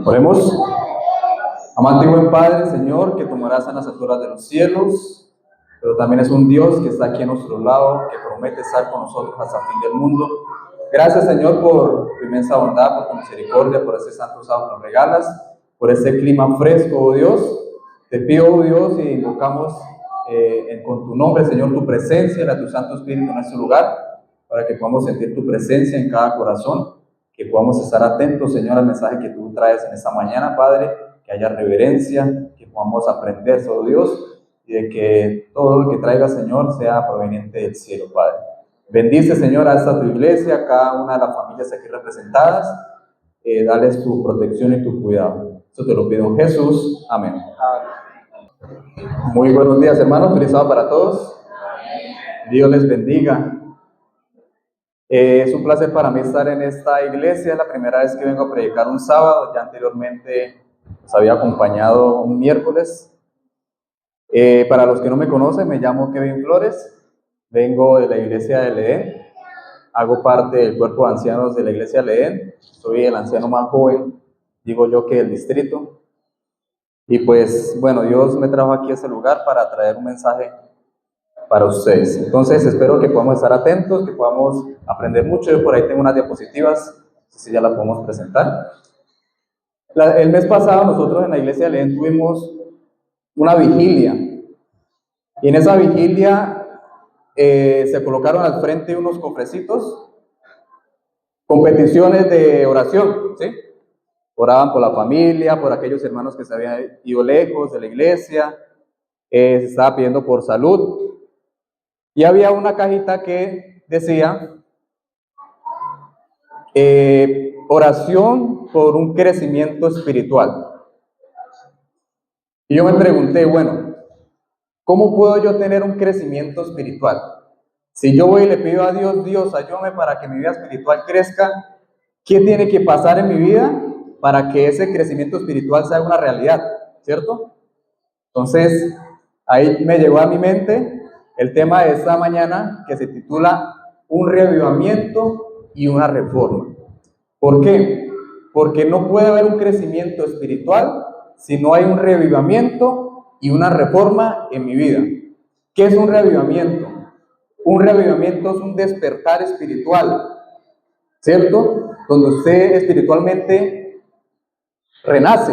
Oremos. Amante y buen Padre, Señor, que tomarás en las alturas de los cielos, pero también es un Dios que está aquí a nuestro lado, que promete estar con nosotros hasta el fin del mundo. Gracias, Señor, por tu inmensa bondad, por tu misericordia, por ese santo sábado que nos regalas, por ese clima fresco, oh Dios. Te pido, oh Dios, y invocamos con tu nombre, Señor, tu presencia, la de tu Santo Espíritu en este lugar, para que podamos sentir tu presencia en cada corazón, que podamos estar atentos, Señor, al mensaje que tú traes en esta mañana, Padre, que haya reverencia, que podamos aprender sobre Dios y de que todo lo que traiga, Señor, sea proveniente del cielo, Padre. Bendice, Señor, a esta tu iglesia, a cada una de las familias aquí representadas, dales tu protección y tu cuidado. Eso te lo pido en Jesús. Amén. Muy buenos días, hermanos. Feliz sábado para todos. Dios les bendiga. Es un placer para mí estar en esta iglesia. Es la primera vez que vengo a predicar un sábado. Ya anteriormente los había acompañado un miércoles. Para los que no me conocen, me llamo Kevin Flores. Vengo de la iglesia de Edén. Hago parte del cuerpo de ancianos de la iglesia de Edén. Soy el anciano más joven, digo yo, que del distrito. Y pues, bueno, Dios me trajo aquí a este lugar para traer un mensaje para ustedes. Entonces, espero que podamos estar atentos, que podamos aprender mucho. Yo por ahí tengo unas diapositivas, no sé si ya las podemos presentar. El mes pasado nosotros en la iglesia de Edén tuvimos una vigilia. Y en esa vigilia se colocaron al frente unos cofrecitos con peticiones de oración, ¿sí? Oraban por la familia, por aquellos hermanos que se habían ido lejos de la iglesia, se estaba pidiendo por salud. Y había una cajita que decía, oración por un crecimiento espiritual. Y yo me pregunté, bueno, ¿cómo puedo yo tener un crecimiento espiritual? Si yo voy y le pido a Dios, Dios, ayúdame para que mi vida espiritual crezca, ¿qué tiene que pasar en mi vida para que ese crecimiento espiritual sea una realidad? ¿Cierto? Entonces, ahí me llegó a mi mente el tema de esta mañana que se titula Un reavivamiento y una reforma. ¿Por qué? Porque no puede haber un crecimiento espiritual si no hay un reavivamiento y una reforma en mi vida. ¿Qué es un reavivamiento? Un reavivamiento es un despertar espiritual, ¿cierto? Donde usted espiritualmente renace,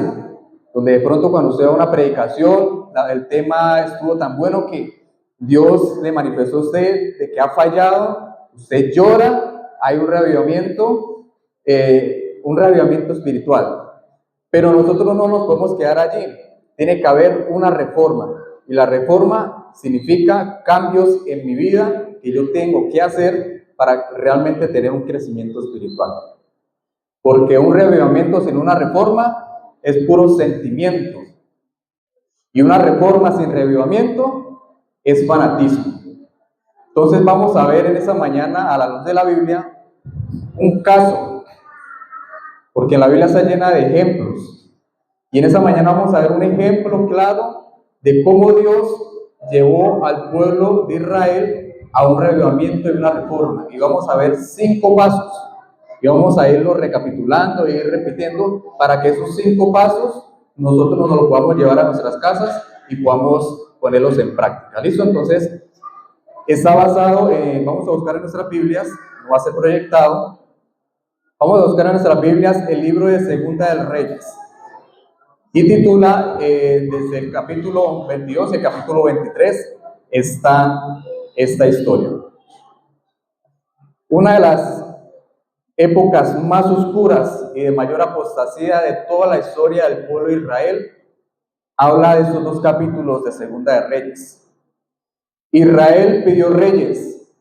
donde de pronto cuando usted va a una predicación, el tema estuvo tan bueno que Dios le manifestó a usted de que ha fallado, usted llora, hay un reavivamiento espiritual. Pero nosotros no nos podemos quedar allí, tiene que haber una reforma, y la reforma significa cambios en mi vida que yo tengo que hacer para realmente tener un crecimiento espiritual. Porque un reavivamiento sin una reforma es puro sentimiento. Y una reforma sin reavivamiento es fanatismo. Entonces vamos a ver en esta mañana, a la luz de la Biblia, un caso. Porque la Biblia está llena de ejemplos. Y en esta mañana vamos a ver un ejemplo claro de cómo Dios llevó al pueblo de Israel a un reavivamiento y una reforma. Y vamos a ver 5 pasos. Y vamos a irlo recapitulando e ir repitiendo para que esos 5 pasos nosotros nos los podamos llevar a nuestras casas y podamos ponerlos en práctica. ¿Listo? Entonces, está basado, vamos a buscar en nuestras Biblias, no va a ser proyectado. Vamos a buscar en nuestras Biblias el libro de Segunda de Reyes. Y titula, desde el capítulo 22 y el capítulo 23, esta historia. Una de las épocas más oscuras y de mayor apostasía de toda la historia del pueblo de Israel, habla de esos 2 capítulos de Segunda de Reyes. Israel pidió reyes.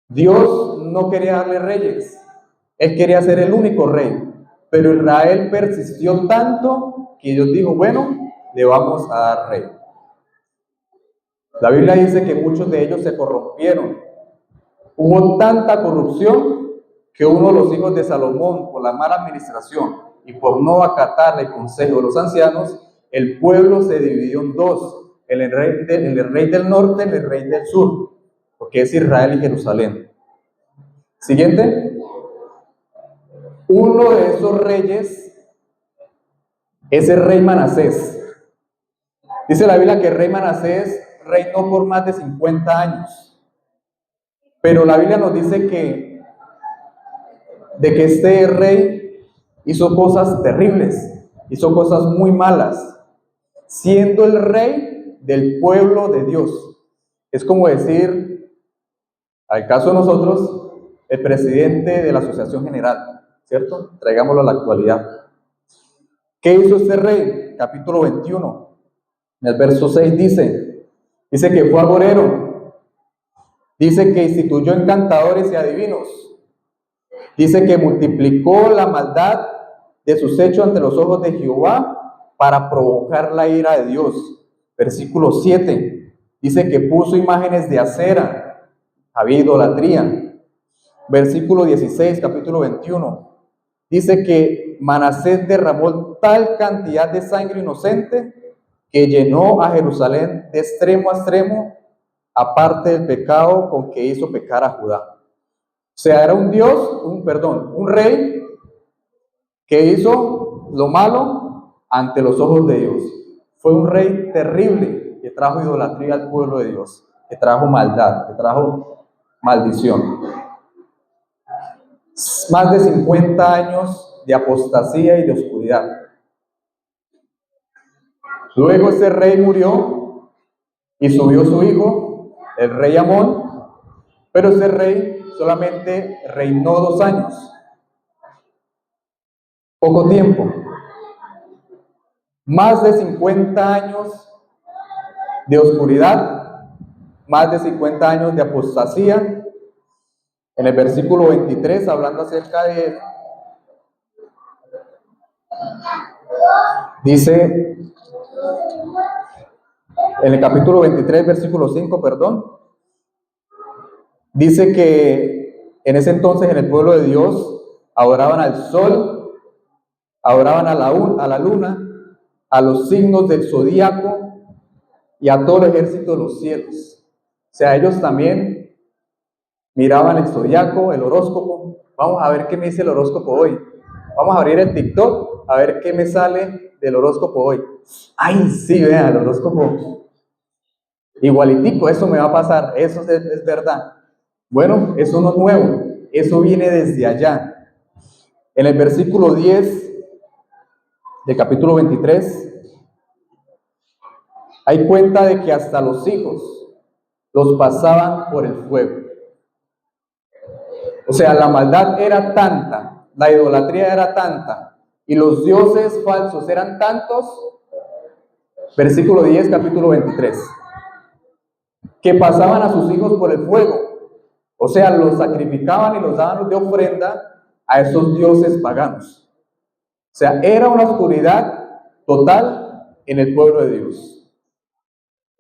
Dios no quería darle reyes. Él quería ser el único rey. Pero Israel persistió tanto que Dios dijo, bueno, le vamos a dar rey. La Biblia dice que muchos de ellos se corrompieron. Hubo tanta corrupción que uno de los hijos de Salomón, por la mala administración y por no acatar el consejo de los ancianos, el pueblo se dividió en 2, el rey del norte y el rey del sur, porque es Israel y Jerusalén. Siguiente. Uno de esos reyes es el rey Manasés. Dice la Biblia que el rey Manasés reinó por más de 50 años. Pero la Biblia nos dice de que este rey hizo cosas terribles, hizo cosas muy malas, siendo el rey del pueblo de Dios. Es como decir, al caso de nosotros, el presidente de la Asociación General, ¿cierto? Traigámoslo a la actualidad. ¿Qué hizo este rey? Capítulo 21, en el verso 6 dice que fue agorero, dice que instituyó encantadores y adivinos, dice que multiplicó la maldad de sus hechos ante los ojos de Jehová para provocar la ira de Dios. Versículo 7, dice que puso imágenes de acera, había idolatría. Versículo 16, capítulo 21, dice que Manasés derramó tal cantidad de sangre inocente que llenó a Jerusalén de extremo a extremo, aparte del pecado con que hizo pecar a Judá. O sea, era un rey que hizo lo malo ante los ojos de Dios. Fue un rey terrible que trajo idolatría al pueblo de Dios, que trajo maldad, que trajo maldición. Más de 50 años de apostasía y de oscuridad. Luego ese rey murió y subió su hijo, el rey Amón, pero ese rey solamente reinó 2 años. Poco tiempo. Más de 50 años de oscuridad, más de 50 años de apostasía. En el versículo 23, hablando acerca de él, dice, en el capítulo 23, versículo 5, dice que en ese entonces en el pueblo de Dios adoraban al sol, adoraban a la luna, a los signos del zodíaco y a todo el ejército de los cielos. O sea, ellos también miraban el zodiaco, el horóscopo. Vamos a ver qué me dice el horóscopo hoy. Vamos a abrir el TikTok a ver qué me sale del horóscopo hoy. Ay, sí, vean, el horóscopo. Igualitico, eso me va a pasar, eso es verdad. Bueno, eso no es nuevo, eso viene desde allá. En el versículo 10 del capítulo 23, hay cuenta de que hasta los hijos los pasaban por el fuego. O sea, la maldad era tanta, la idolatría era tanta, y los dioses falsos eran tantos, versículo 10, capítulo 23, que pasaban a sus hijos por el fuego. O sea, los sacrificaban y los daban de ofrenda a esos dioses paganos. O sea, era una oscuridad total en el pueblo de Dios.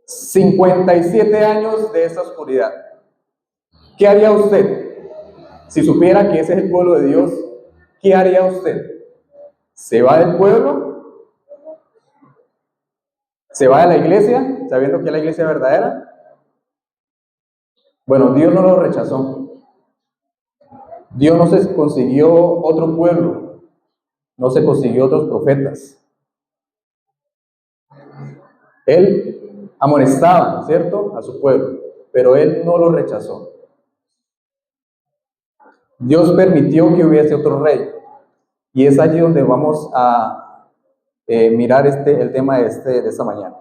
57 años de esa oscuridad. ¿Qué haría usted? Si supiera que ese es el pueblo de Dios, ¿qué haría usted? ¿Se va del pueblo? ¿Se va de la iglesia, sabiendo que es la iglesia verdadera? Bueno, Dios no lo rechazó. Dios no se consiguió otro pueblo, no se consiguió otros profetas. Él amonestaba, ¿cierto?, a su pueblo, pero él no lo rechazó. Dios permitió que hubiese otro rey, y es allí donde vamos a mirar el tema de esta mañana.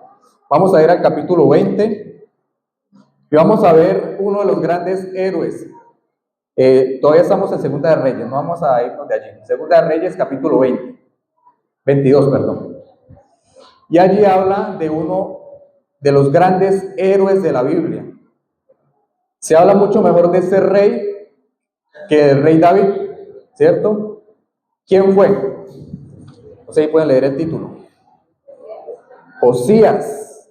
Vamos a ir al capítulo 20 y vamos a ver uno de los grandes héroes. Todavía estamos en Segunda de Reyes, no vamos a irnos de allí. Segunda de Reyes, capítulo 22, perdón. Y allí habla de uno de los grandes héroes de la Biblia. Se habla mucho mejor de ese rey que del rey David, ¿cierto? ¿Quién fue? No sé si pueden leer el título. Josías.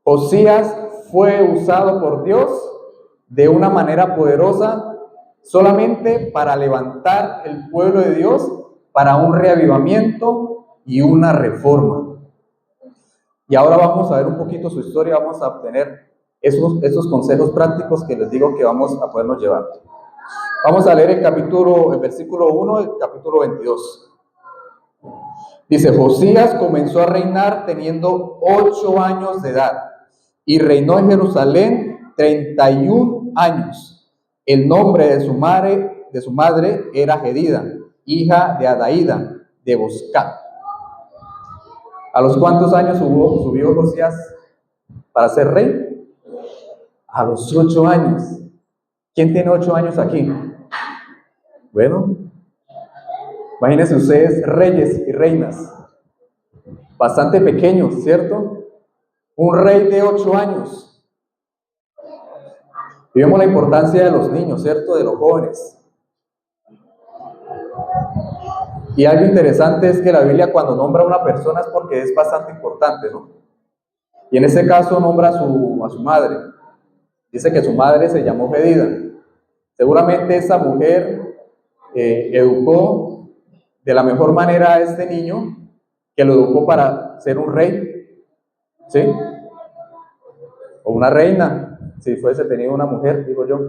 Josías fue usado por Dios de una manera poderosa solamente para levantar el pueblo de Dios para un reavivamiento y una reforma. Y ahora vamos a ver un poquito su historia, vamos a obtener esos consejos prácticos que les digo que vamos a podernos llevar. Vamos a leer el versículo 1 del capítulo 22. Dice, Josías comenzó a reinar teniendo 8 años de edad y reinó en Jerusalén 31 años. El nombre de su madre era Jedida, hija de Adaída de Boscat. ¿A los cuántos años subió Josías para ser rey? A los 8 años. ¿Quién tiene 8 años aquí? Bueno, imagínense ustedes, reyes y reinas, bastante pequeños, ¿cierto? Un rey de 8 años. Y vemos la importancia de los niños, ¿cierto? De los jóvenes. Y algo interesante es que la Biblia, cuando nombra a una persona, es porque es bastante importante, ¿no? Y en este caso nombra a su madre. Dice que su madre se llamó Jedida. Seguramente esa mujer educó de la mejor manera a este niño, que lo educó para ser un rey, ¿sí? O una reina, si fuese tenido una mujer, digo yo.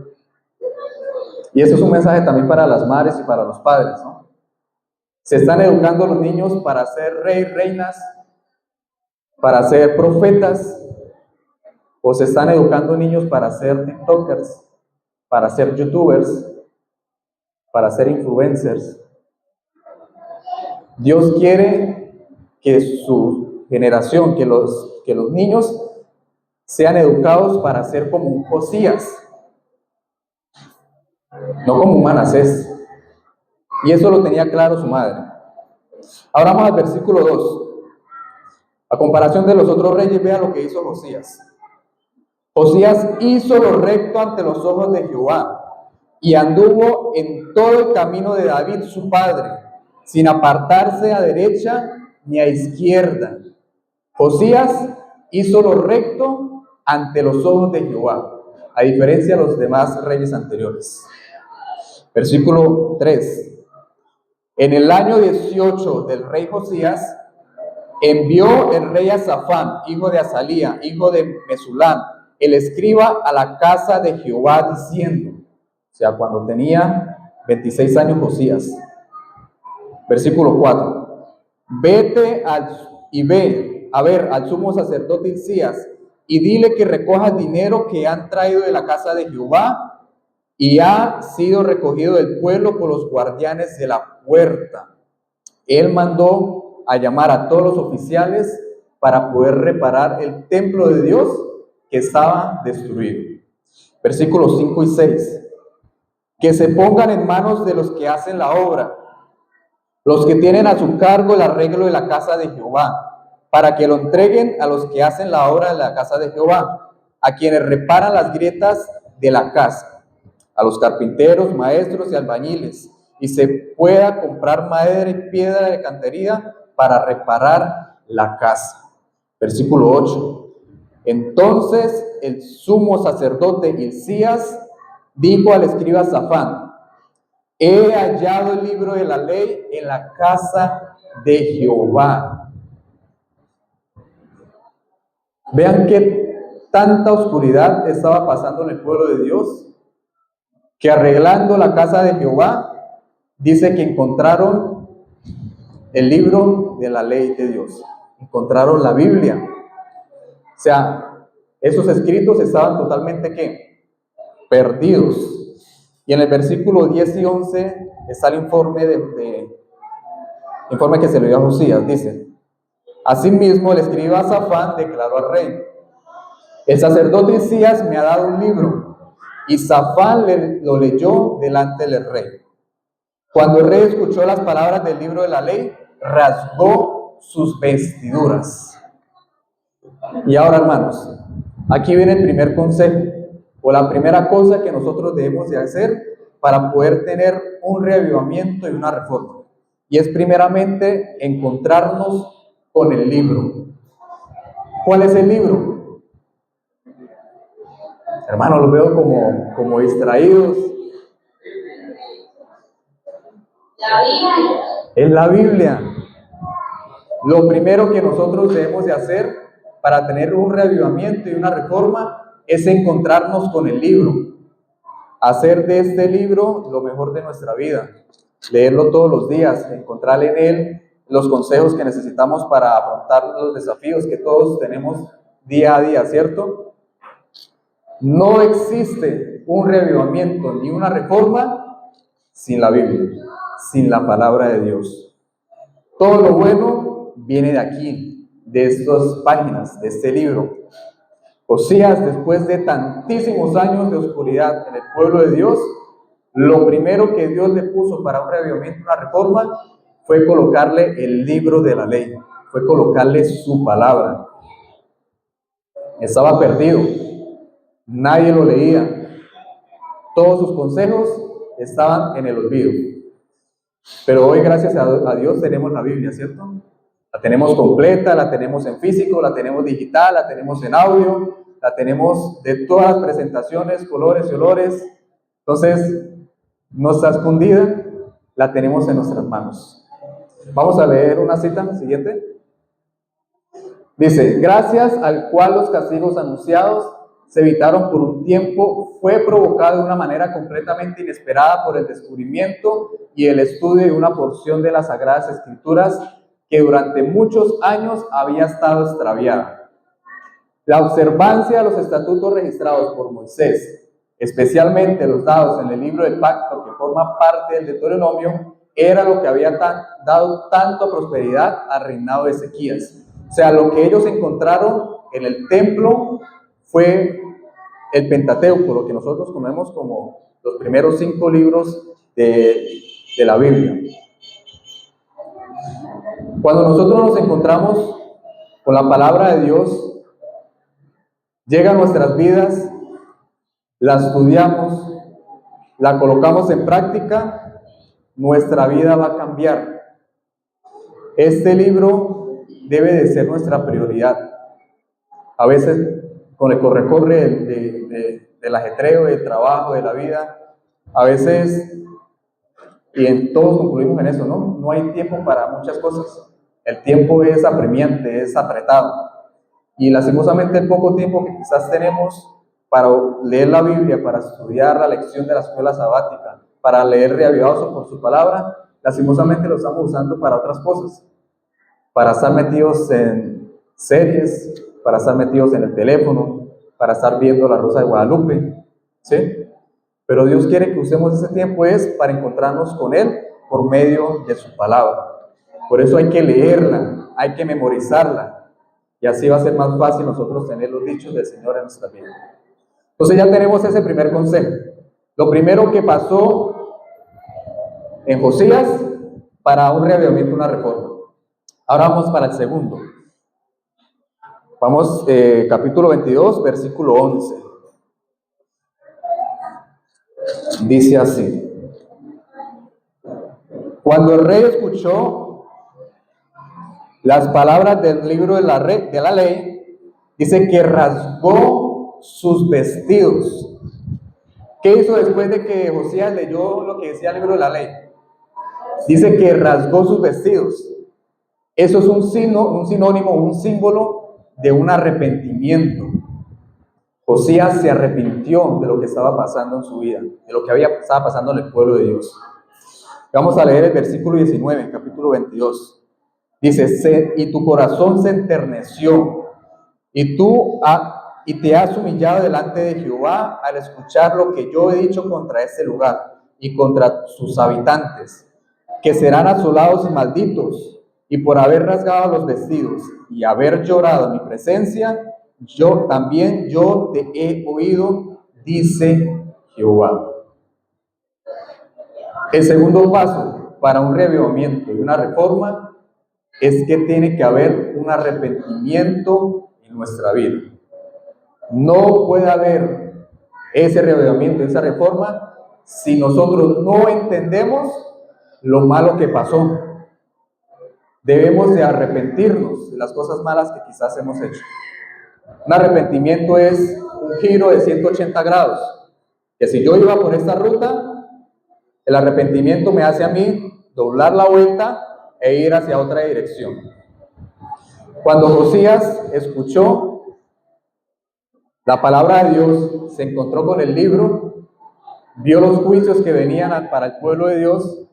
Y eso es un mensaje también para las madres y para los padres, ¿no? Se están educando los niños para ser reinas, para ser profetas, o se están educando niños para ser tiktokers, para ser youtubers, para ser influencers. Dios quiere que su generación, que los niños sean educados para ser como un Josías, no como un Manasés. Y eso lo tenía claro su madre. Ahora vamos al versículo 2. A comparación de los otros reyes, vea lo que hizo Josías. Josías hizo lo recto ante los ojos de Jehová y anduvo en todo el camino de David su padre, sin apartarse a derecha ni a izquierda. Josías hizo lo recto ante los ojos de Jehová, a diferencia de los demás reyes anteriores. Versículo 3. En el año 18 del rey Josías, envió el rey a Safán, hijo de Azalía, hijo de Mesulán, el escriba, a la casa de Jehová, diciendo, o sea, cuando tenía 26 años Josías. Versículo 4. Vete ve a ver al sumo sacerdote Hilcías y dile que recoja el dinero que han traído de la casa de Jehová y ha sido recogido del pueblo por los guardianes de la puerta. Él mandó a llamar a todos los oficiales para poder reparar el templo de Dios que estaba destruido. Versículos 5 y 6. Que se pongan en manos de los que hacen la obra, los que tienen a su cargo el arreglo de la casa de Jehová, para que lo entreguen a los que hacen la obra de la casa de Jehová, a quienes reparan las grietas de la casa, a los carpinteros, maestros y albañiles, y se pueda comprar madera y piedra de cantería para reparar la casa. Versículo 8. Entonces el sumo sacerdote Hilcías dijo al escriba Safán: he hallado el libro de la ley en la casa de Jehová. Vean que tanta oscuridad estaba pasando en el pueblo de Dios, que arreglando la casa de Jehová, dice que encontraron el libro de la ley de Dios, encontraron la Biblia. O sea, esos escritos estaban totalmente ¿qué? Perdidos. Y en el versículo 10 y 11 está el informe informe que se le dio a Josías. Dice: asimismo el escriba Safán declaró al rey: el sacerdote Hilcías me ha dado un libro. Y Safán lo leyó delante del rey. Cuando el rey escuchó las palabras del libro de la ley, rasgó sus vestiduras. Y ahora, hermanos, aquí viene el primer consejo, o la primera cosa que nosotros debemos de hacer para poder tener un reavivamiento y una reforma. Y es primeramente encontrarnos con el libro. ¿Cuál es el libro? Hermanos, los veo como distraídos. La Biblia. Es la Biblia. Lo primero que nosotros debemos de hacer para tener un reavivamiento y una reforma es encontrarnos con el libro. Hacer de este libro lo mejor de nuestra vida. Leerlo todos los días, encontrar en él los consejos que necesitamos para afrontar los desafíos que todos tenemos día a día, ¿cierto? No existe un reavivamiento ni una reforma sin la Biblia, sin la palabra de Dios. Todo lo bueno viene de aquí, de estas páginas, de este libro. Josías, después de tantísimos años de oscuridad en el pueblo de Dios, lo primero que Dios le puso para un reavivamiento, una reforma, fue colocarle el libro de la ley, fue colocarle su palabra. Estaba perdido, nadie lo leía, todos sus consejos estaban en el olvido. Pero hoy, gracias a Dios, tenemos la Biblia, ¿cierto? La tenemos completa, la tenemos en físico, la tenemos digital, la tenemos en audio, la tenemos de todas las presentaciones, colores y olores. Entonces, no está escondida, la tenemos en nuestras manos. Vamos a leer una cita, siguiente. Dice, gracias al cual los castigos anunciados se evitaron por un tiempo, fue provocado de una manera completamente inesperada por el descubrimiento y el estudio de una porción de las Sagradas Escrituras que durante muchos años había estado extraviada. La observancia de los estatutos registrados por Moisés, especialmente los dados en el libro del pacto que forma parte del Deuteronomio, era lo que había dado tanto prosperidad al reinado de Ezequías. O sea, lo que ellos encontraron en el templo fue el Pentateuco, lo que nosotros conocemos como los primeros 5 libros de la Biblia. Cuando nosotros nos encontramos con la palabra de Dios, llega a nuestras vidas, la estudiamos, la colocamos en práctica, nuestra vida va a cambiar. Este libro debe de ser nuestra prioridad. A veces, con el corre-corre del ajetreo, del trabajo, de la vida, a veces, y todos concluimos en eso, ¿no? No hay tiempo para muchas cosas. El tiempo es apremiante, es apretado. Y lastimosamente el poco tiempo que quizás tenemos para leer la Biblia, para estudiar la lección de la escuela sabática, para leer reavivados por su palabra, lastimosamente lo estamos usando para otras cosas. Para estar metidos en series, para estar metidos en el teléfono, para estar viendo La Rosa de Guadalupe, ¿sí? Pero Dios quiere que usemos ese tiempo es para encontrarnos con Él por medio de su palabra. Por eso hay que leerla, hay que memorizarla, y así va a ser más fácil nosotros tener los dichos del Señor en nuestra vida. Entonces ya tenemos ese primer consejo. Lo primero que pasó en Josías para un reavivamiento, una reforma. Ahora vamos para el segundo. Vamos, capítulo 22, versículo 11. Dice así: cuando el rey escuchó las palabras del libro de la ley, dice que rasgó sus vestidos. ¿Qué hizo después de que Josías leyó lo que decía el libro de la ley? Dice que rasgó sus vestidos. Eso es un sinónimo, un símbolo de un arrepentimiento. Josías se arrepintió de lo que estaba pasando en su vida, de lo que estaba pasando en el pueblo de Dios. Vamos a leer el versículo 19, capítulo 22. Dice, y tu corazón se enterneció, y te has humillado delante de Jehová al escuchar lo que yo he dicho contra este lugar y contra sus habitantes, que serán asolados y malditos, y por haber rasgado los vestidos y haber llorado en mi presencia, yo te he oído, dice Jehová. El segundo paso para un reavivamiento y una reforma es que tiene que haber un arrepentimiento en nuestra vida. No puede haber ese reavivamiento, esa reforma, si nosotros no entendemos lo malo que pasó. Debemos de arrepentirnos de las cosas malas que quizás hemos hecho. Un arrepentimiento es un giro de 180 grados. Que si yo iba por esta ruta, el arrepentimiento me hace a mí doblar la vuelta e ir hacia otra dirección. Cuando Josías escuchó la palabra de Dios, se encontró con el libro, vio los juicios que venían para el pueblo de Dios,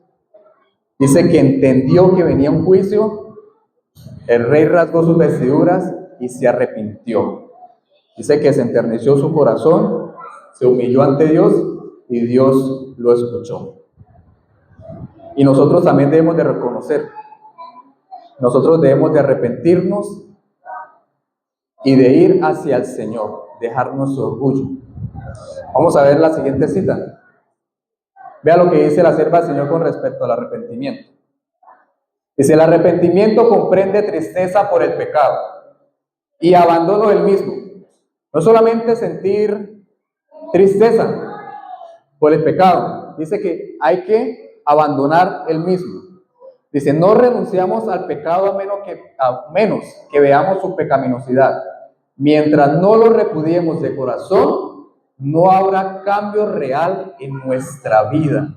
Dice que entendió que venía un juicio, el rey rasgó sus vestiduras y se arrepintió. Dice que se enterneció su corazón, se humilló ante Dios y Dios lo escuchó. Y nosotros también debemos de reconocer, nosotros debemos de arrepentirnos y de ir hacia el Señor, dejar nuestro orgullo. Vamos a ver la siguiente cita. Vea lo que dice la sierva del Señor con respecto al arrepentimiento. Dice: el arrepentimiento comprende tristeza por el pecado y abandono del mismo. No solamente sentir tristeza por el pecado, dice que hay que abandonar el mismo. Dice: no renunciamos al pecado a menos que veamos su pecaminosidad. Mientras no lo repudiemos de corazón, no habrá cambio real en nuestra vida.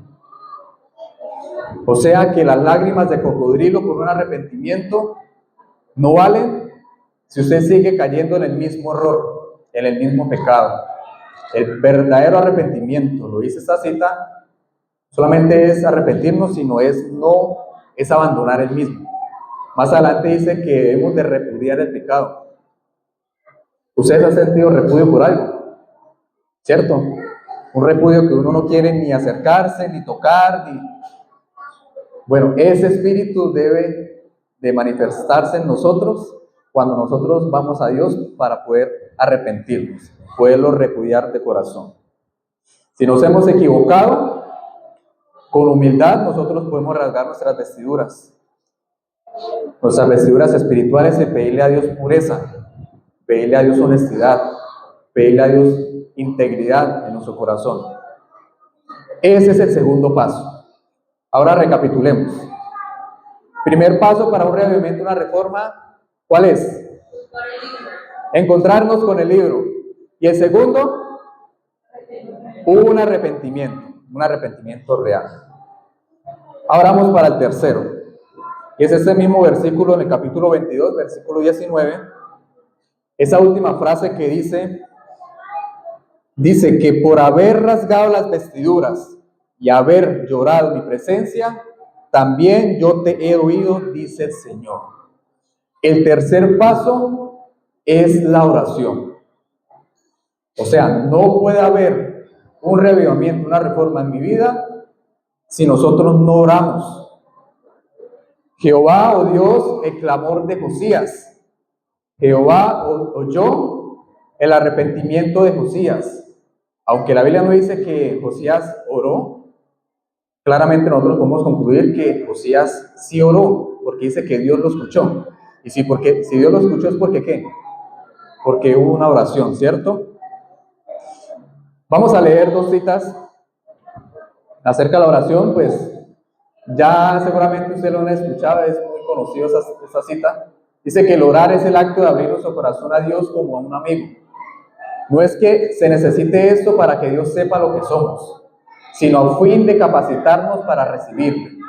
O sea que las lágrimas de cocodrilo por un arrepentimiento no valen si usted sigue cayendo en el mismo error, en el mismo pecado. El verdadero arrepentimiento, lo dice esta cita, solamente es arrepentirnos, sino es abandonar el mismo. Más adelante dice que debemos de repudiar el pecado. Ustedes han sentido repudio por algo, ¿cierto? Un repudio que uno no quiere ni acercarse, ni tocar, Bueno, ese espíritu debe de manifestarse en nosotros cuando nosotros vamos a Dios para poder arrepentirnos, poderlo repudiar de corazón. Si nos hemos equivocado, con humildad nosotros podemos rasgar nuestras vestiduras espirituales, y pedirle a Dios pureza, pedirle a Dios honestidad, pedirle a Dios integridad en nuestro corazón. Ese es el segundo paso. Ahora recapitulemos. Primer paso para un reavivamiento, una reforma, ¿cuál es? Encontrarnos con el libro. Y el segundo, un arrepentimiento real. Ahora vamos para el tercero. Y es este mismo versículo en el capítulo 22, versículo 19. Esa última frase que dice que por haber rasgado las vestiduras y haber llorado en mi presencia, también yo te he oído, dice el Señor. El tercer paso es la oración. O sea, no puede haber un reavivamiento, una reforma en mi vida si nosotros no oramos. Jehová oyó el clamor de Josías. Jehová oyó el arrepentimiento de Josías. Aunque la Biblia no dice que Josías oró, claramente nosotros podemos concluir que Josías sí oró, porque dice que Dios lo escuchó. Y si Dios lo escuchó es porque ¿qué? Porque hubo una oración, ¿cierto? Vamos a leer dos citas acerca de la oración, pues ya seguramente ustedes lo han escuchado, es muy conocido esa cita. Dice que el orar es el acto de abrir nuestro corazón a Dios como a un amigo. No es que se necesite esto para que Dios sepa lo que somos, sino a fin de capacitarnos para recibirlo.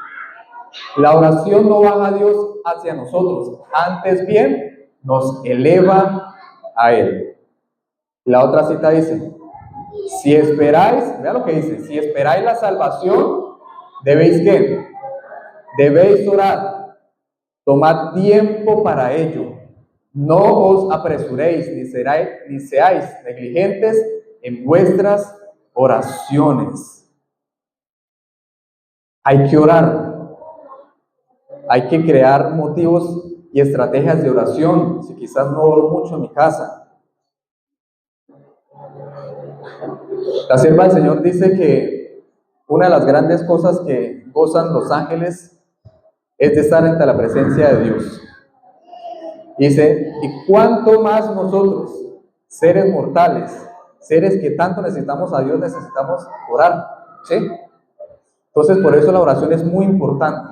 La oración no baja a Dios hacia nosotros, antes bien nos eleva a Él. La otra cita dice: si esperáis, vea lo que dice, si esperáis la salvación, ¿debéis qué? Debéis orar, tomad tiempo para ello, no os apresuréis, ni seáis negligentes en vuestras oraciones. Hay que orar, hay que crear motivos y estrategias de oración. Si quizás no oro mucho en mi casa, la sierva del Señor dice que una de las grandes cosas que gozan los ángeles es de estar ante la presencia de Dios. Dice, y cuánto más nosotros, seres mortales, seres que tanto necesitamos a Dios, necesitamos orar, ¿sí? Entonces, por eso la oración es muy importante.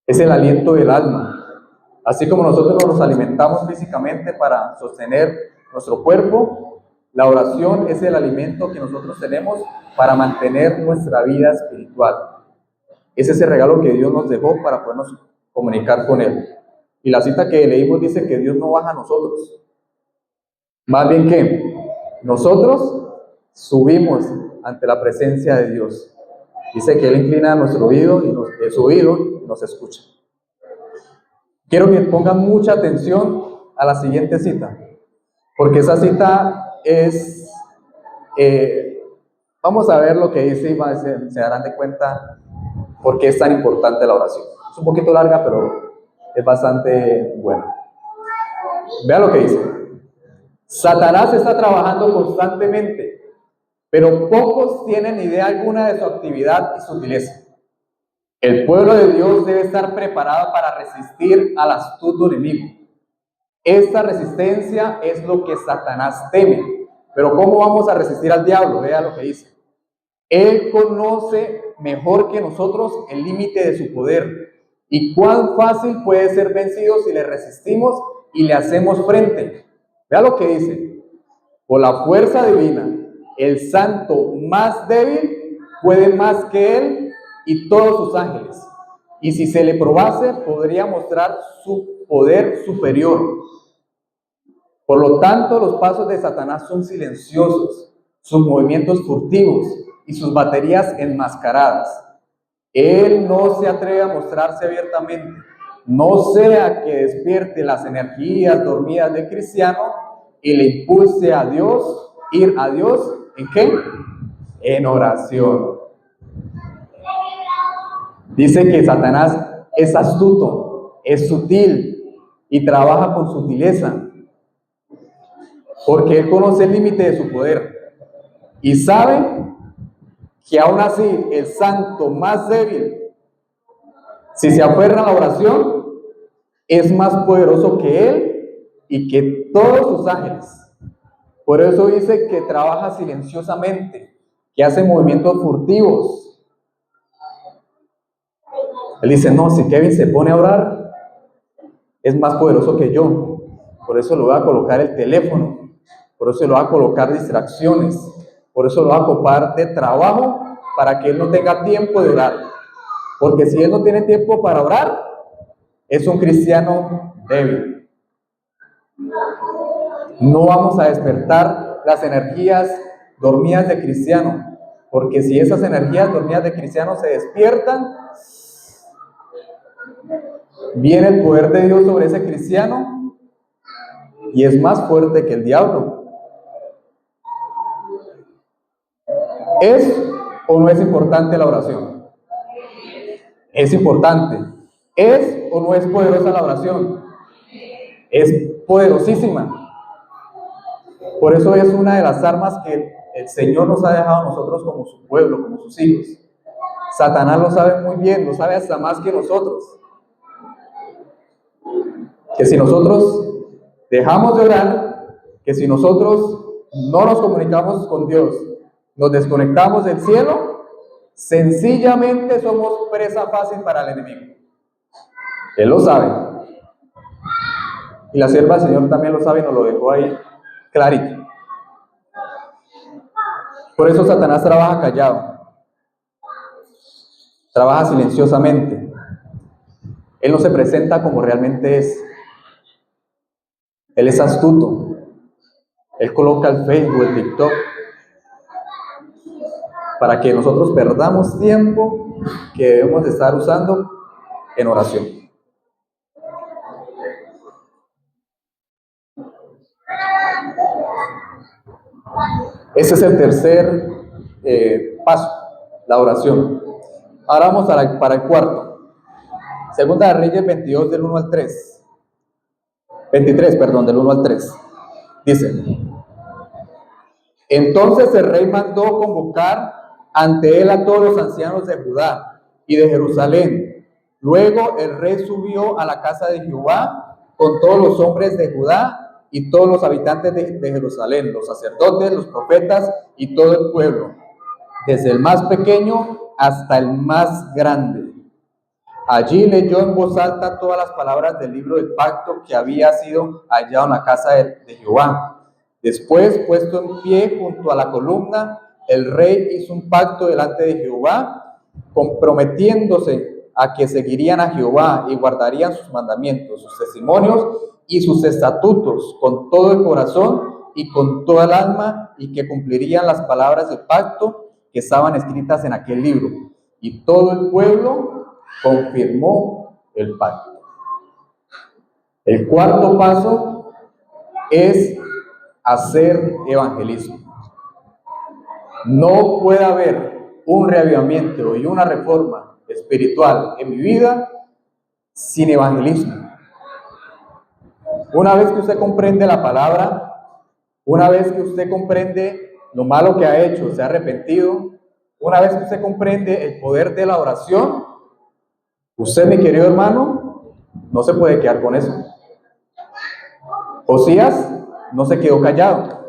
Es el aliento del alma. Así como nosotros nos alimentamos físicamente para sostener nuestro cuerpo, la oración es el alimento que nosotros tenemos para mantener nuestra vida espiritual. Es ese regalo que Dios nos dejó para podernos comunicar con Él. Y la cita que leímos dice que Dios no baja a nosotros. Más bien que nosotros subimos ante la presencia de Dios. Dice que Él inclina nuestro oído su oído y nos escucha. Quiero que pongan mucha atención a la siguiente cita, porque esa cita es, vamos a ver lo que dice y se darán de cuenta por qué es tan importante la oración. Es un poquito larga, pero es bastante buena. Vean lo que dice. Satanás está trabajando constantemente, pero pocos tienen idea alguna de su actividad y sutileza. El pueblo de Dios debe estar preparado para resistir al astuto enemigo. Esta resistencia es lo que Satanás teme. Pero ¿cómo vamos a resistir al diablo? Vea lo que dice. Él conoce mejor que nosotros el límite de su poder y cuán fácil puede ser vencido si le resistimos y le hacemos frente. Vea lo que dice. Por la fuerza divina, el santo más débil puede más que él y todos sus ángeles. Y si se le probase, podría mostrar su poder superior. Por lo tanto, los pasos de Satanás son silenciosos, sus movimientos furtivos y sus baterías enmascaradas. Él no se atreve a mostrarse abiertamente, no sea que despierte las energías dormidas del cristiano y le impulse a Dios, ir a Dios, ¿en qué? En oración. Dice que Satanás es astuto, es sutil y trabaja con sutileza, porque él conoce el límite de su poder y sabe que aún así el santo más débil, si se aferra a la oración, es más poderoso que él y que todos sus ángeles. Por eso dice que trabaja silenciosamente, que hace movimientos furtivos. Él dice, no, si Kevin se pone a orar, es más poderoso que yo. Por eso le voy a colocar el teléfono, por eso le voy a colocar distracciones, por eso lo voy a ocupar de trabajo para que él no tenga tiempo de orar. Porque si él no tiene tiempo para orar, es un cristiano débil. No vamos a despertar las energías dormidas de cristiano, porque si esas energías dormidas de cristiano se despiertan, viene el poder de Dios sobre ese cristiano y es más fuerte que el diablo. ¿Es o no es importante la oración? Es importante. ¿Es o no es poderosa la oración? Es poderosísima. Por eso es una de las armas que el Señor nos ha dejado a nosotros como su pueblo, como sus hijos. Satanás lo sabe muy bien, lo sabe hasta más que nosotros. Que si nosotros dejamos de orar, que si nosotros no nos comunicamos con Dios, nos desconectamos del cielo, sencillamente somos presa fácil para el enemigo. Él lo sabe. Y la sierva del Señor también lo sabe y nos lo dejó ahí clarito. Por eso Satanás trabaja callado. Trabaja silenciosamente. Él no se presenta como realmente es. Él es astuto. Él coloca el Facebook, el TikTok, para que nosotros perdamos tiempo que debemos de estar usando en oración. Ese es el tercer paso, la oración. Ahora vamos para el cuarto. Segunda de Reyes 22 del 1 al 3. 23, perdón, del 1 al 3. Dice: Entonces el rey mandó convocar ante él a todos los ancianos de Judá y de Jerusalén. Luego el rey subió a la casa de Jehová con todos los hombres de Judá y todos los habitantes de Jerusalén, los sacerdotes, los profetas y todo el pueblo, desde el más pequeño hasta el más grande. Allí leyó en voz alta todas las palabras del libro del pacto que había sido hallado en la casa de Jehová. Después, puesto en pie junto a la columna, el rey hizo un pacto delante de Jehová, comprometiéndose a que seguirían a Jehová y guardarían sus mandamientos, sus testimonios y sus estatutos con todo el corazón y con toda el alma, y que cumplirían las palabras del pacto que estaban escritas en aquel libro. y todo el pueblo confirmó el pacto. El cuarto paso es hacer evangelismo. No puede haber un reavivamiento y una reforma espiritual en mi vida sin evangelismo. Una vez que usted comprende la palabra, una vez que usted comprende lo malo que ha hecho, se ha arrepentido, una vez que usted comprende el poder de la oración, usted, mi querido hermano, no se puede quedar con eso. Josías no se quedó callado.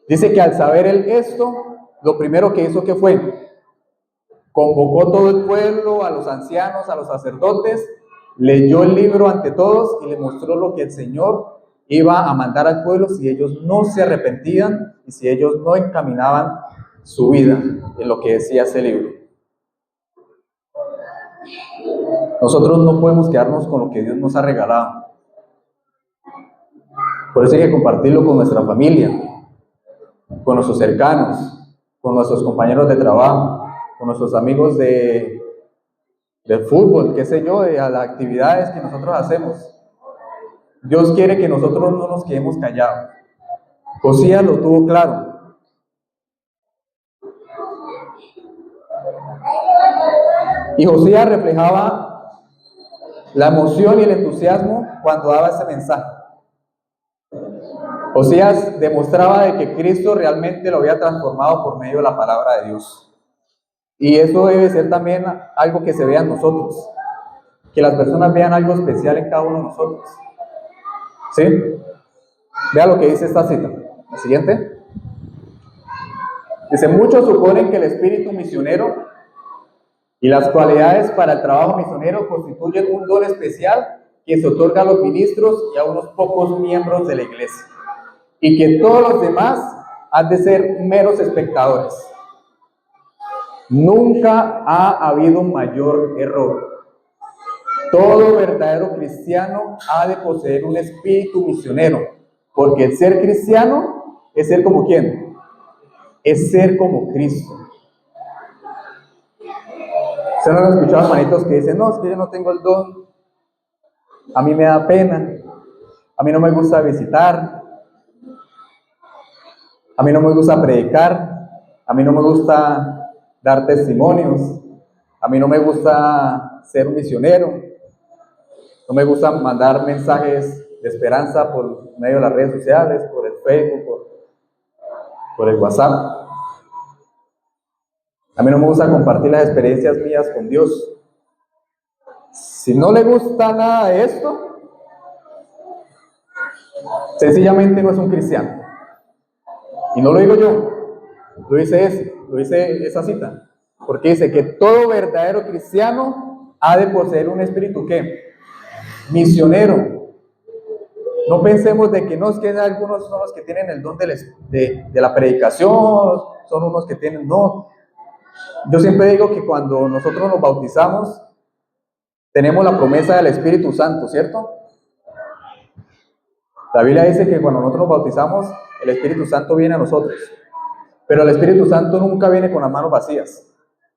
Dice que al saber él esto, lo primero que hizo, ¿qué fue? Convocó todo el pueblo, a los ancianos, a los sacerdotes, leyó el libro ante todos y les mostró lo que el Señor iba a mandar al pueblo si ellos no se arrepentían y si ellos no encaminaban su vida en lo que decía ese libro. Nosotros no podemos quedarnos con lo que Dios nos ha regalado. Por eso hay que compartirlo con nuestra familia, con nuestros cercanos, con nuestros compañeros de trabajo, con nuestros amigos del fútbol, qué sé yo, de las actividades que nosotros hacemos. Dios quiere que nosotros no nos quedemos callados. Josías lo tuvo claro. Y Josías reflejaba la emoción y el entusiasmo cuando daba ese mensaje. Josías demostraba de que Cristo realmente lo había transformado por medio de la palabra de Dios. Y eso debe ser también algo que se vea en nosotros. Que las personas vean algo especial en cada uno de nosotros. ¿Sí? Vea lo que dice esta cita. La siguiente. Dice, muchos suponen que el espíritu misionero y las cualidades para el trabajo misionero constituyen un don especial que se otorga a los ministros y a unos pocos miembros de la iglesia. Y que todos los demás han de ser meros espectadores. Nunca ha habido mayor error. Todo verdadero cristiano ha de poseer un espíritu misionero, porque el ser cristiano es ser como ¿quién? Es ser como Cristo. ¿Usted no ha escuchado hermanitos que dicen, no, es que yo no tengo el don, a mí me da pena, a mí no me gusta visitar, a mí no me gusta predicar, a mí no me gusta dar testimonios, a mí no me gusta ser un misionero, no me gusta mandar mensajes de esperanza por medio de las redes sociales, por el Facebook, por el WhatsApp. A mí no me gusta compartir las experiencias mías con Dios. Si no le gusta nada de esto, sencillamente no es un cristiano. Y no lo digo yo, lo dice esa cita. Porque dice que todo verdadero cristiano ha de poseer un espíritu ¿qué? Misionero. No pensemos de que no es que algunos son los que tienen el don de la predicación, son unos que tienen, no. Yo siempre digo que cuando nosotros nos bautizamos, tenemos la promesa del Espíritu Santo, ¿cierto? La Biblia dice que cuando nosotros nos bautizamos, el Espíritu Santo viene a nosotros. Pero el Espíritu Santo nunca viene con las manos vacías.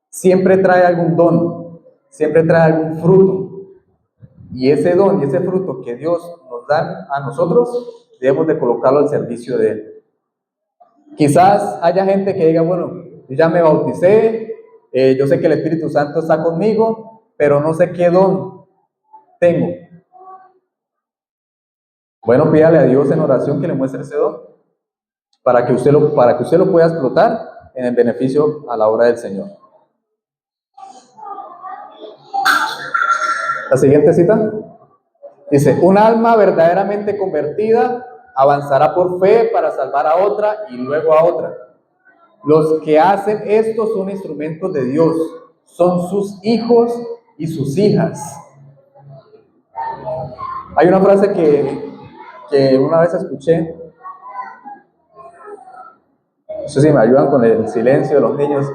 Siempre trae algún don, siempre trae algún fruto. Y ese don y ese fruto que Dios nos da a nosotros, debemos de colocarlo al servicio de Él. Quizás haya gente que diga, bueno, yo ya me bauticé, yo sé que el Espíritu Santo está conmigo, pero no sé qué don tengo. Bueno, pídale a Dios en oración que le muestre ese don para que usted lo pueda explotar en el beneficio a la obra del Señor. La siguiente cita dice, un alma verdaderamente convertida avanzará por fe para salvar a otra y luego a otra. Los que hacen esto son instrumentos de Dios, son sus hijos y sus hijas. Hay una frase que una vez escuché, no sé si me ayudan con el silencio de los niños,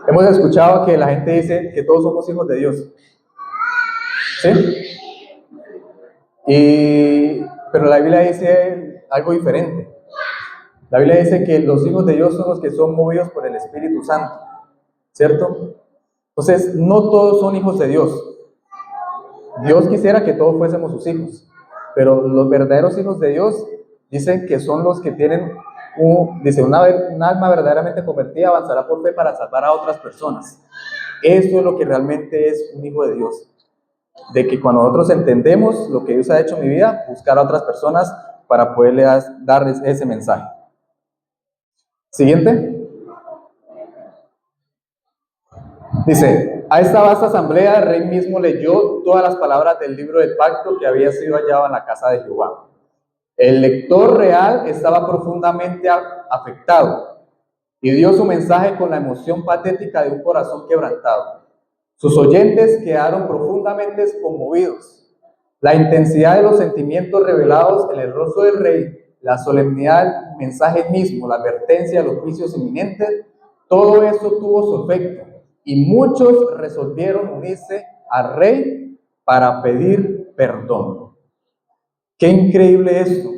hemos escuchado que la gente dice que todos somos hijos de Dios, ¿sí? Pero la Biblia dice algo diferente. La Biblia dice que los hijos de Dios son los que son movidos por el Espíritu Santo, ¿cierto? Entonces, no todos son hijos de Dios. Dios quisiera que todos fuésemos sus hijos, pero los verdaderos hijos de Dios dicen que son los que tienen, un alma verdaderamente convertida avanzará por fe para salvar a otras personas. Eso es lo que realmente es un hijo de Dios. De que cuando nosotros entendemos lo que Dios ha hecho en mi vida, buscar a otras personas para poderle darles ese mensaje. Siguiente. Dice, a esta vasta asamblea el rey mismo leyó todas las palabras del libro del pacto que había sido hallado en la casa de Jehová. El lector real estaba profundamente afectado y dio su mensaje con la emoción patética de un corazón quebrantado. Sus oyentes quedaron profundamente conmovidos. La intensidad de los sentimientos revelados en el rostro del rey, la solemnidad del mensaje mismo, la advertencia de los juicios inminentes, todo eso tuvo su efecto. Y muchos resolvieron unirse al rey para pedir perdón. Qué increíble esto,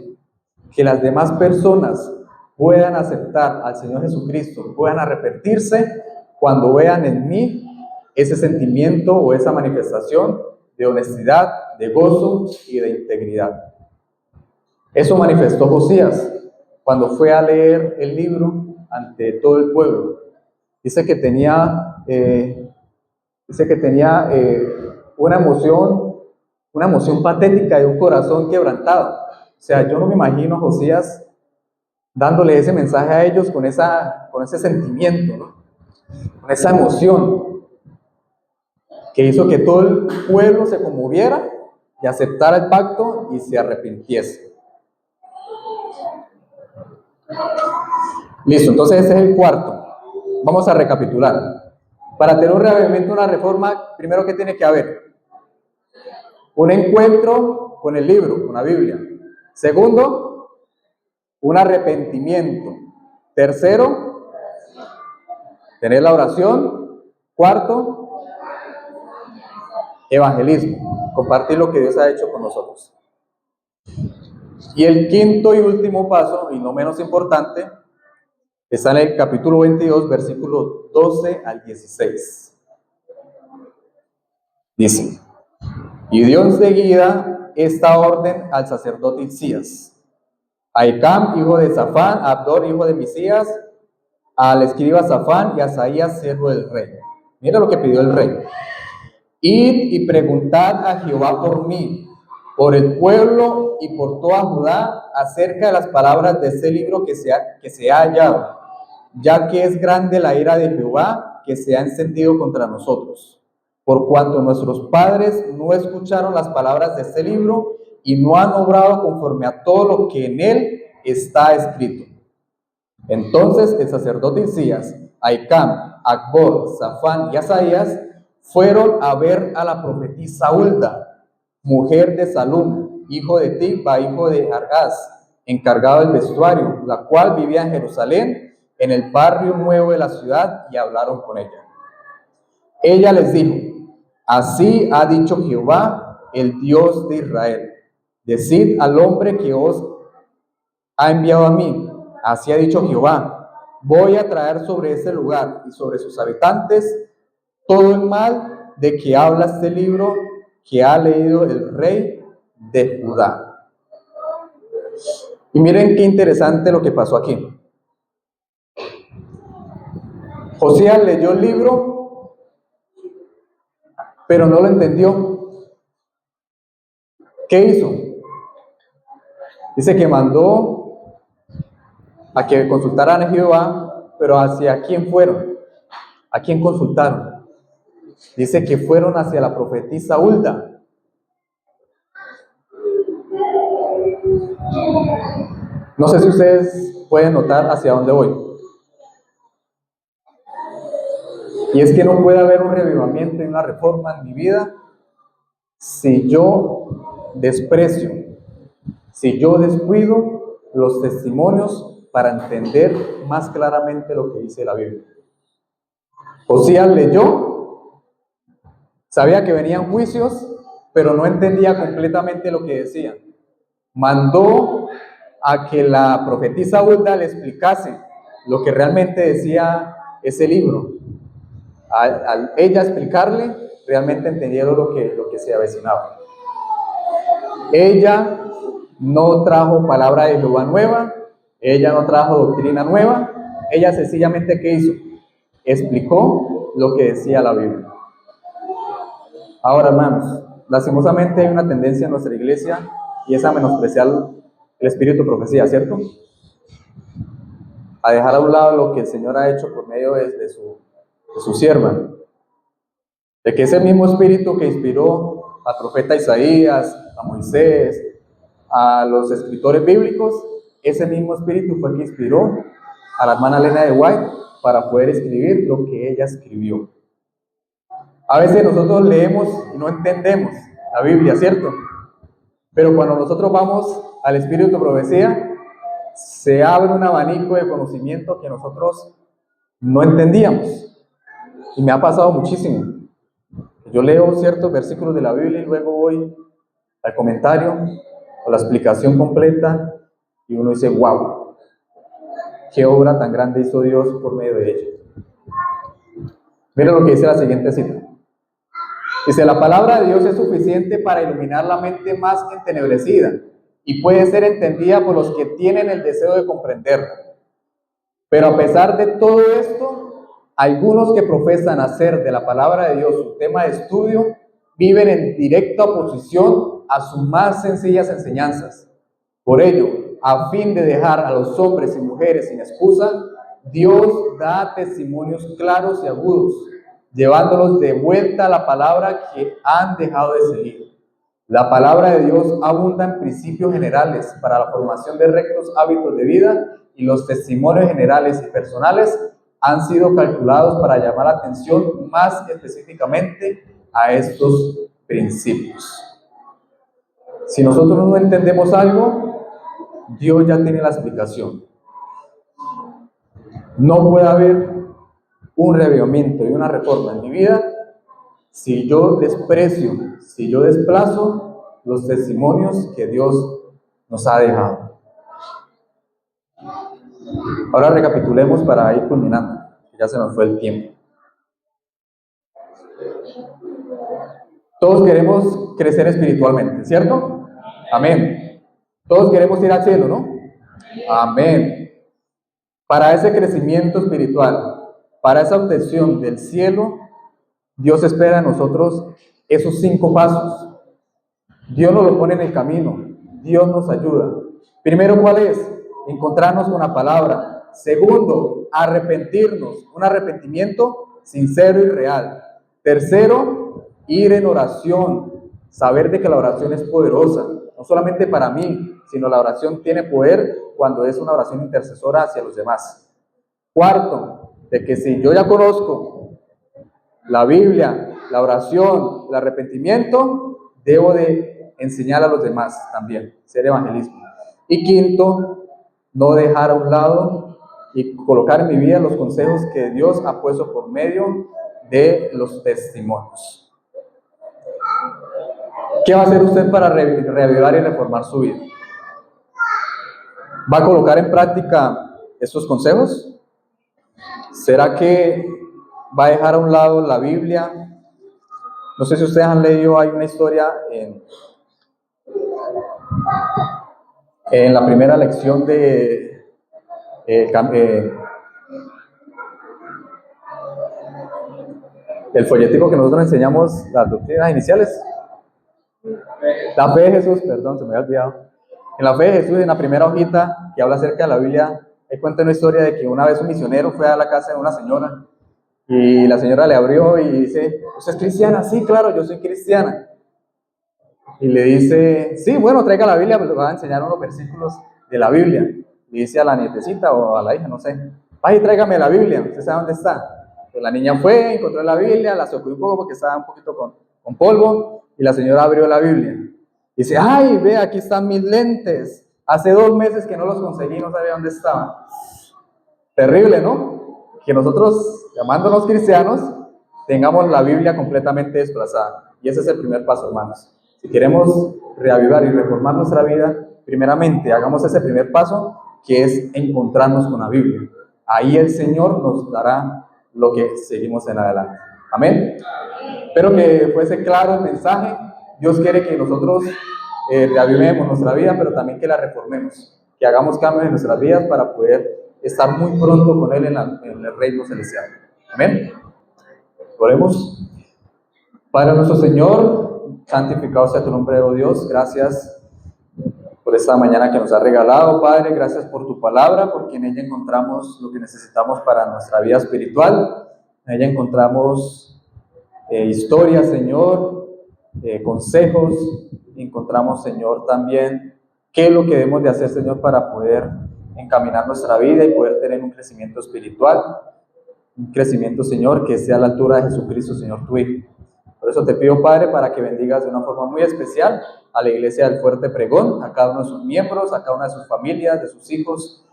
que las demás personas puedan aceptar al Señor Jesucristo, puedan arrepentirse cuando vean en mí ese sentimiento o esa manifestación de honestidad, de gozo y de integridad. Eso manifestó Josías cuando fue a leer el libro ante todo el pueblo. Dice que tenía una emoción patética de un corazón quebrantado. O sea, yo no me imagino a Josías dándole ese mensaje a ellos con ese sentimiento, ¿no? Con esa emoción que hizo que todo el pueblo se conmoviera y aceptara el pacto y se arrepintiese. Listo, entonces ese es el cuarto. Vamos a recapitular. Para tener un reavivamiento, una reforma, primero, ¿qué tiene que haber? Un encuentro con el libro, con la Biblia. Segundo, un arrepentimiento. Tercero, tener la oración. Cuarto, evangelismo. Compartir lo que Dios ha hecho con nosotros. Y el quinto y último paso, y no menos importante, está en el capítulo 22, versículos 12 al 16. Dice, y dio enseguida esta orden al sacerdote Hilcías, a Ahicam, hijo de Safán, a Abdor, hijo de Misías, al escriba Safán y a Asaías, siervo del rey. Mira lo que pidió el rey. Id y preguntad a Jehová por mí, por el pueblo y por toda Judá, acerca de las palabras de este libro que se ha hallado, ya que es grande la ira de Jehová que se ha encendido contra nosotros, por cuanto nuestros padres no escucharon las palabras de este libro y no han obrado conforme a todo lo que en él está escrito. Entonces el sacerdote Hilcías, Ahicam, Acbor, Safán y Asaías fueron a ver a la profetisa Hulda, mujer de Salum, hijo de Tikva, hijo de Jargás, encargado del vestuario, la cual vivía en Jerusalén, en el barrio nuevo de la ciudad, y hablaron con ella. Ella les dijo, así ha dicho Jehová, el Dios de Israel, decid al hombre que os ha enviado a mí, así ha dicho Jehová, voy a traer sobre ese lugar y sobre sus habitantes todo el mal de que habla este libro que ha leído el rey de Judá. Y miren qué interesante lo que pasó aquí. Josías leyó el libro, pero no lo entendió. ¿Qué hizo? Dice que mandó a que consultaran a Jehová, pero ¿hacia quién fueron? ¿A quién consultaron? Dice que fueron hacia la profetisa Hulda. No sé si ustedes pueden notar hacia dónde voy. Y es que no puede haber un revivamiento y una reforma en mi vida si yo desprecio, si yo descuido los testimonios para entender más claramente lo que dice la Biblia. Josías leyó, sabía que venían juicios, pero no entendía completamente lo que decían. Mandó a que la profetisa Hulda le explicase lo que realmente decía ese libro. Al ella explicarle, realmente entendieron lo que se avecinaba. Ella no trajo palabra de Jehová nueva, ella no trajo doctrina nueva, ella sencillamente, ¿qué hizo? Explicó lo que decía la Biblia. Ahora, hermanos, lastimosamente hay una tendencia en nuestra iglesia y es a menospreciar el espíritu de profecía, ¿cierto? A dejar a un lado lo que el Señor ha hecho por medio de su sierva. De que ese mismo espíritu que inspiró al profeta Isaías, a Moisés, a los escritores bíblicos, ese mismo espíritu fue el que inspiró a la hermana Elena de White para poder escribir lo que ella escribió. A veces nosotros leemos y no entendemos la Biblia, ¿cierto? Pero cuando nosotros vamos al espíritu de profecía, se abre un abanico de conocimiento que nosotros no entendíamos. Y me ha pasado muchísimo. Yo leo ciertos versículos de la Biblia y luego voy al comentario o la explicación completa y uno dice, wow, qué obra tan grande hizo Dios por medio de ella. Mira lo que dice la siguiente cita. Dice, la palabra de Dios es suficiente para iluminar la mente más entenebrecida y puede ser entendida por los que tienen el deseo de comprenderla. Pero a pesar de todo esto, algunos que profesan hacer de la palabra de Dios su tema de estudio, viven en directa oposición a sus más sencillas enseñanzas. Por ello, a fin de dejar a los hombres y mujeres sin excusa, Dios da testimonios claros y agudos, llevándolos de vuelta a la palabra que han dejado de seguir. La palabra de Dios abunda en principios generales para la formación de rectos hábitos de vida y los testimonios generales y personales han sido calculados para llamar la atención más específicamente a estos principios. Si nosotros no entendemos algo, Dios ya tiene la explicación. No puede haber un reavivamiento y una reforma en mi vida si yo desprecio, si yo desplazo los testimonios que Dios nos ha dejado. Ahora recapitulemos para ir culminando, ya se nos fue el tiempo. Todos queremos crecer espiritualmente, ¿cierto? Amén. Todos queremos ir al cielo, ¿no? Amén. Para ese crecimiento espiritual, para esa obtención del cielo, Dios espera de nosotros esos 5 pasos. Dios nos lo pone en el camino. Dios nos ayuda. Primero, ¿cuál es? Encontrarnos con la palabra. Segundo, arrepentirnos. Un arrepentimiento sincero y real. Tercero, ir en oración. Saber de que la oración es poderosa. No solamente para mí, sino la oración tiene poder cuando es una oración intercesora hacia los demás. Cuarto, de que si yo ya conozco la Biblia, la oración, el arrepentimiento, debo de enseñar a los demás también, ser evangelismo. Y quinto, no dejar a un lado y colocar en mi vida los consejos que Dios ha puesto por medio de los testimonios. ¿Qué va a hacer usted para reavivar y reformar su vida? ¿Va a colocar en práctica estos consejos? ¿Será que va a dejar a un lado la Biblia? No sé si ustedes han leído, hay una historia en la primera lección de el folletico que nosotros enseñamos, las doctrinas iniciales. La fe de Jesús, perdón, se me había olvidado. En la fe de Jesús, en la primera hojita que habla acerca de la Biblia, ahí cuenta una historia de que una vez un misionero fue a la casa de una señora y la señora le abrió y dice, ¿usted es cristiana? Sí, claro, yo soy cristiana. Y le dice, sí, bueno, traiga la Biblia, pues le va a enseñar unos versículos de la Biblia. Le dice a la nietecita o a la hija, no sé, vaya y tráigame la Biblia, ¿usted sabe dónde está? Pues la niña fue, encontró la Biblia, la sacudió un poco porque estaba un poquito con polvo, y la señora abrió la Biblia. Dice, ay, ve, aquí están mis lentes. Hace 2 meses que no los conseguí, no sabía dónde estaban. Terrible, ¿no? Que nosotros, llamándonos cristianos, tengamos la Biblia completamente desplazada. Y ese es el primer paso, hermanos. Si queremos reavivar y reformar nuestra vida, primeramente hagamos ese primer paso, que es encontrarnos con la Biblia. Ahí el Señor nos dará lo que seguimos en adelante. Amén. Espero que fuese claro el mensaje. Dios quiere que nosotros reavivemos nuestra vida, pero también que la reformemos, que hagamos cambios en nuestras vidas para poder estar muy pronto con Él en el reino celestial. Amén. Oremos. Padre nuestro Señor, santificado sea tu nombre, oh Dios. Gracias por esta mañana que nos ha regalado, Padre. Gracias por tu palabra, porque en ella encontramos lo que necesitamos para nuestra vida espiritual. En ella encontramos historias, Señor, consejos. Encontramos, Señor, también qué es lo que debemos de hacer, Señor, para poder encaminar nuestra vida y poder tener un crecimiento espiritual. Un crecimiento, Señor, que sea a la altura de Jesucristo, Señor, tu Hijo. Por eso te pido, Padre, para que bendigas de una forma muy especial a la iglesia del Fuerte Pregón, a cada uno de sus miembros, a cada una de sus familias, de sus hijos,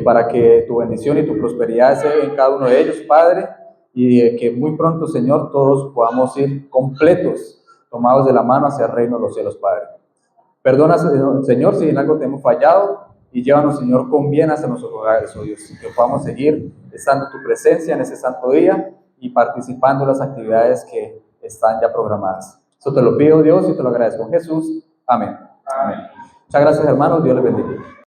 para que tu bendición y tu prosperidad sea en cada uno de ellos, Padre, y que muy pronto, Señor, todos podamos ir completos, tomados de la mano hacia el reino de los cielos, Padre. Perdona, Señor, si en algo te hemos fallado, y llévanos, Señor, con bien hasta nuestros hogares, oh Dios, que podamos seguir estando en tu presencia en ese santo día y participando en las actividades que están ya programadas. Eso te lo pido, Dios, y te lo agradezco en Jesús. Amén. Amén. Muchas gracias, hermanos. Dios les bendiga.